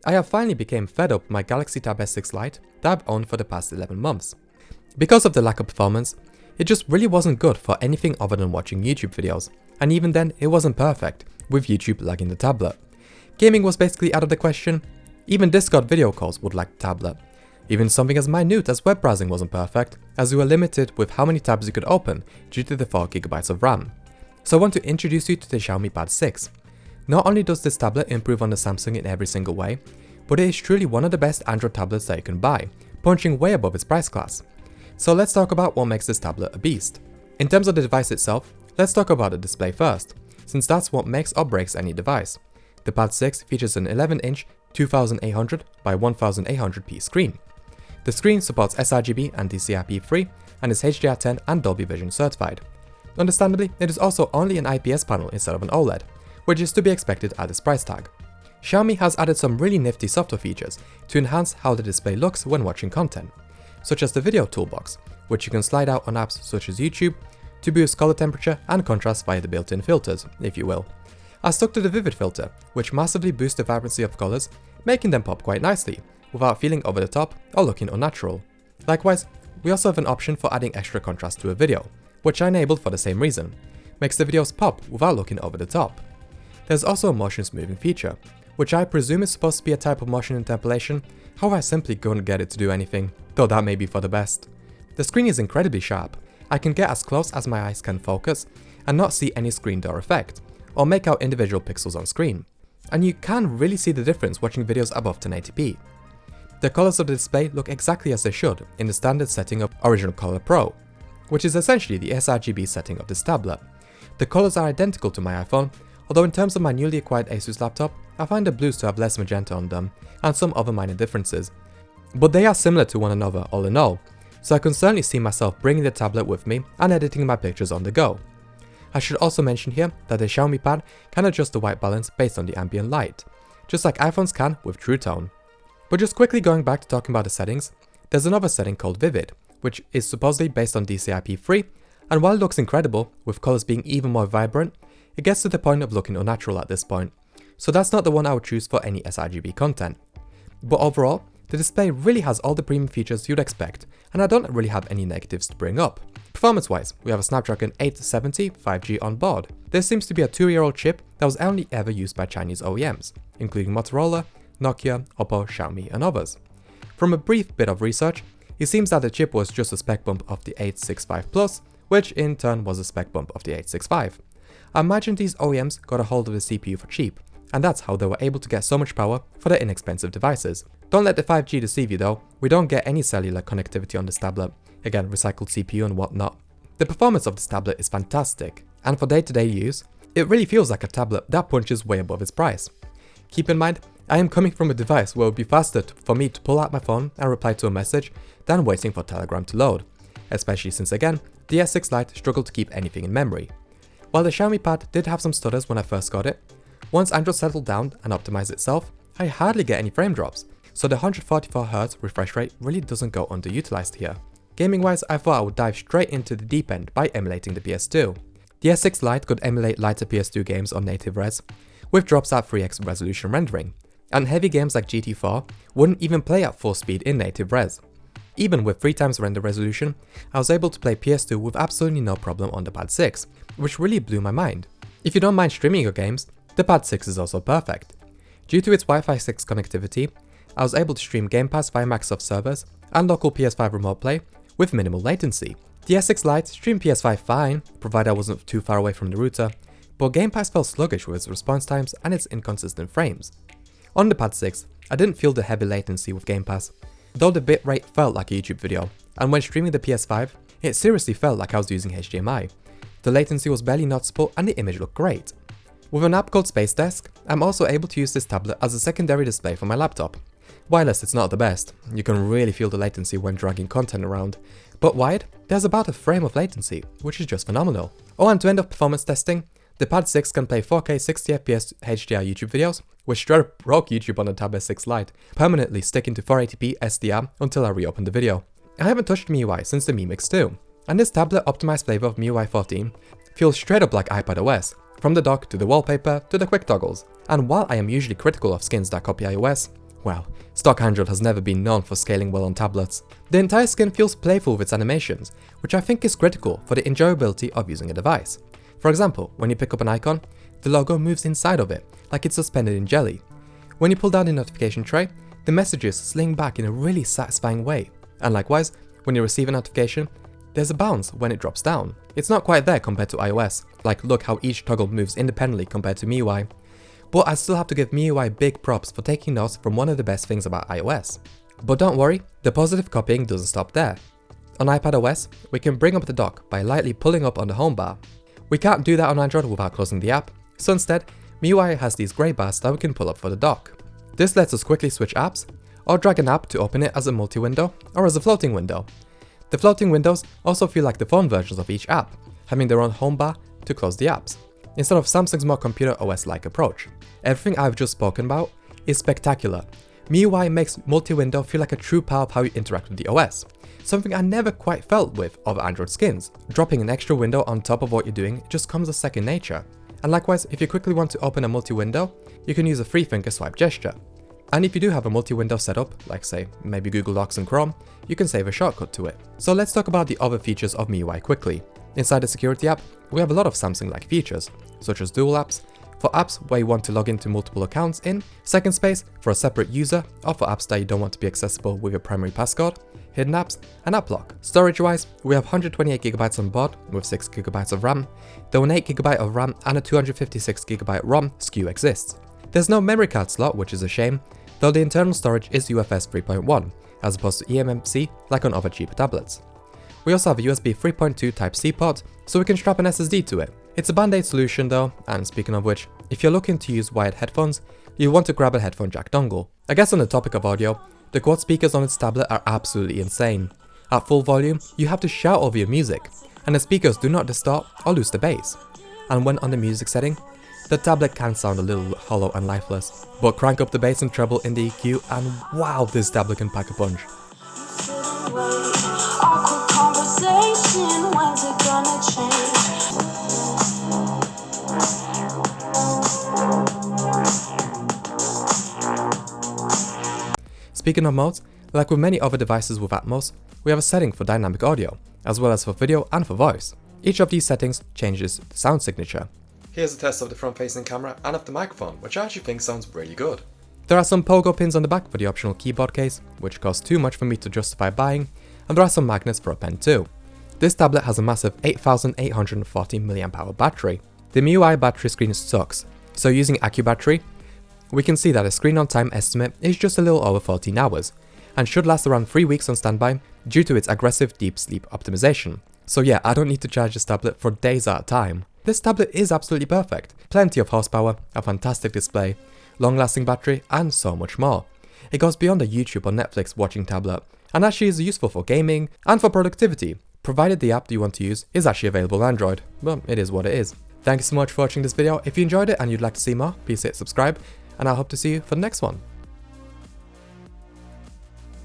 I have finally become fed up with my Galaxy Tab S6 Lite that I've owned for the past 11 months. Because of the lack of performance, it just really wasn't good for anything other than watching YouTube videos, and even then it wasn't perfect, with YouTube lagging the tablet. Gaming was basically out of the question. Even Discord video calls would lag the tablet. Even something as minute as web browsing wasn't perfect, as we were limited with how many tabs you could open due to the 4GB of RAM. So I want to introduce you to the Xiaomi Pad 6. Not only does this tablet improve on the Samsung in every single way, but it is truly one of the best Android tablets that you can buy, punching way above its price class. So let's talk about what makes this tablet a beast. In terms of the device itself, let's talk about the display first, since that's what makes or breaks any device. The Pad 6 features an 11-inch 2800 by 1800p screen. The screen supports sRGB and DCI-P3 and is HDR10 and Dolby Vision certified. Understandably, it is also only an IPS panel instead of an OLED, which is to be expected at this price tag. Xiaomi has added some really nifty software features to enhance how the display looks when watching content, such as the video toolbox, which you can slide out on apps such as YouTube to boost color temperature and contrast via the built-in filters, if you will. I stuck to the Vivid filter, which massively boosts the vibrancy of colors, making them pop quite nicely, without feeling over the top or looking unnatural. Likewise, we also have an option for adding extra contrast to a video, which I enabled for the same reason. Makes the videos pop without looking over the top. There's also a motion smoothing feature, which I presume is supposed to be a type of motion interpolation, however I simply couldn't get it to do anything, though that may be for the best. The screen is incredibly sharp. I can get as close as my eyes can focus and not see any screen door effect, or make out individual pixels on screen. And you can really see the difference watching videos above 1080p. The colors of the display look exactly as they should in the standard setting of Original Color Pro, which is essentially the sRGB setting of this tablet. The colors are identical to my iPhone, although in terms of my newly acquired Asus laptop, I find the blues to have less magenta on them and some other minor differences. But they are similar to one another all in all, so I can certainly see myself bringing the tablet with me and editing my pictures on the go. I should also mention here that the Xiaomi Pad can adjust the white balance based on the ambient light, just like iPhones can with True Tone. But just quickly going back to talking about the settings, there's another setting called Vivid, which is supposedly based on DCI-P3, and while it looks incredible, with colors being even more vibrant, it gets to the point of looking unnatural at this point, so that's not the one I would choose for any sRGB content. But overall, the display really has all the premium features you'd expect, and I don't really have any negatives to bring up. Performance-wise, we have a Snapdragon 870 5G on board. This seems to be a 2-year-old chip that was only ever used by Chinese OEMs, including Motorola, Nokia, Oppo, Xiaomi and others. From a brief bit of research, it seems that the chip was just a spec bump of the 865 Plus, which in turn was a spec bump of the 865. I imagine these OEMs got a hold of the CPU for cheap, and that's how they were able to get so much power for their inexpensive devices. Don't let the 5G deceive you though, we don't get any cellular connectivity on this tablet, again recycled CPU and whatnot. The performance of this tablet is fantastic, and for day-to-day use, it really feels like a tablet that punches way above its price. Keep in mind, I am coming from a device where it would be faster for me to pull out my phone and reply to a message than waiting for Telegram to load, especially since again, the S6 Lite struggled to keep anything in memory. While the Xiaomi Pad did have some stutters when I first got it, once Android settled down and optimized itself, I hardly get any frame drops, so the 144Hz refresh rate really doesn't go underutilized here. Gaming wise, I thought I would dive straight into the deep end by emulating the PS2. The S6 Lite could emulate lighter PS2 games on native res, with drops at 3x resolution rendering, and heavy games like GT4 wouldn't even play at full speed in native res. Even with 3x render resolution, I was able to play PS2 with absolutely no problem on the Pad 6, which really blew my mind. If you don't mind streaming your games, the Pad 6 is also perfect. Due to its Wi-Fi 6 connectivity, I was able to stream Game Pass via Microsoft servers and local PS5 remote play with minimal latency. The S6 Lite streamed PS5 fine, provided I wasn't too far away from the router, but Game Pass felt sluggish with its response times and its inconsistent frames. On the Pad 6, I didn't feel the heavy latency with Game Pass, though the bitrate felt like a YouTube video, and when streaming the PS5, it seriously felt like I was using HDMI. The latency was barely noticeable and the image looked great. With an app called Space Desk, I'm also able to use this tablet as a secondary display for my laptop. Wireless, it's not the best, you can really feel the latency when dragging content around, but wired, there's about a frame of latency, which is just phenomenal. Oh, and to end off performance testing, the Pad 6 can play 4K 60fps HDR YouTube videos, which straight up broke YouTube on the Tab S6 Lite, permanently sticking to 480p SDR until I reopened the video. I haven't touched MIUI since the Mi Mix 2, and this tablet optimized flavor of MIUI 14 feels straight up like iPadOS, from the dock to the wallpaper to the quick toggles, and while I am usually critical of skins that copy iOS, Well, stock Android has never been known for scaling well on tablets. The entire skin feels playful with its animations, which I think is critical for the enjoyability of using a device. For example, when you pick up an icon, the logo moves inside of it, like it's suspended in jelly. When you pull down the notification tray, the messages sling back in a really satisfying way. And likewise, when you receive a notification, there's a bounce when it drops down. It's not quite there compared to iOS, like look how each toggle moves independently compared to MIUI. But I still have to give MIUI big props for taking notes from one of the best things about iOS. But don't worry, the positive copying doesn't stop there. On iPadOS, we can bring up the dock by lightly pulling up on the home bar. We can't do that on Android without closing the app, so instead, MIUI has these grey bars that we can pull up for the dock. This lets us quickly switch apps, or drag an app to open it as a multi-window or as a floating window. The floating windows also feel like the phone versions of each app, having their own home bar to close the apps, instead of Samsung's more computer OS-like approach. Everything I've just spoken about is spectacular. MIUI makes multi-window feel like a true part of how you interact with the OS, something I never quite felt with other Android skins. Dropping an extra window on top of what you're doing just comes as second nature. And likewise, if you quickly want to open a multi-window, you can use a 3-finger swipe gesture. And if you do have a multi-window setup, like say maybe Google Docs and Chrome, you can save a shortcut to it. So let's talk about the other features of MIUI quickly. Inside the security app, we have a lot of Samsung-like features, such as dual apps, for apps where you want to log into multiple accounts in, second space for a separate user, or for apps that you don't want to be accessible with your primary passcode, hidden apps, and app lock. Storage-wise, we have 128GB on board with 6GB of RAM, though an 8GB of RAM and a 256GB ROM SKU exists. There's no memory card slot, which is a shame, though the internal storage is UFS 3.1, as opposed to eMMC like on other cheaper tablets. We also have a USB 3.2 Type-C port, so we can strap an SSD to it. It's a band-aid solution though, and speaking of which, if you're looking to use wired headphones, you want to grab a headphone jack dongle. I guess on the topic of audio, the quad speakers on its tablet are absolutely insane. At full volume, you have to shout over your music, and the speakers do not distort or lose the bass. And when on the music setting, the tablet can sound a little hollow and lifeless, but crank up the bass and treble in the EQ and wow, this tablet can pack a punch. Speaking of modes, like with many other devices with Atmos, we have a setting for dynamic audio, as well as for video and for voice. Each of these settings changes the sound signature. Here's a test of the front-facing camera and of the microphone, which I actually think sounds really good. There are some pogo pins on the back for the optional keyboard case, which cost too much for me to justify buying, and there are some magnets for a pen too. This tablet has a massive 8840 mAh battery. The MIUI battery screen sucks, so using AccuBattery, we can see that a screen on time estimate is just a little over 14 hours, and should last around 3 weeks on standby due to its aggressive deep sleep optimization. So yeah, I don't need to charge this tablet for days at a time. This tablet is absolutely perfect. Plenty of horsepower, a fantastic display, long-lasting battery, and so much more. It goes beyond a YouTube or Netflix watching tablet, and actually is useful for gaming and for productivity, provided the app you want to use is actually available on Android. Well, it is what it is. Thank you so much for watching this video. If you enjoyed it and you'd like to see more, please hit subscribe, and I hope to see you for the next one.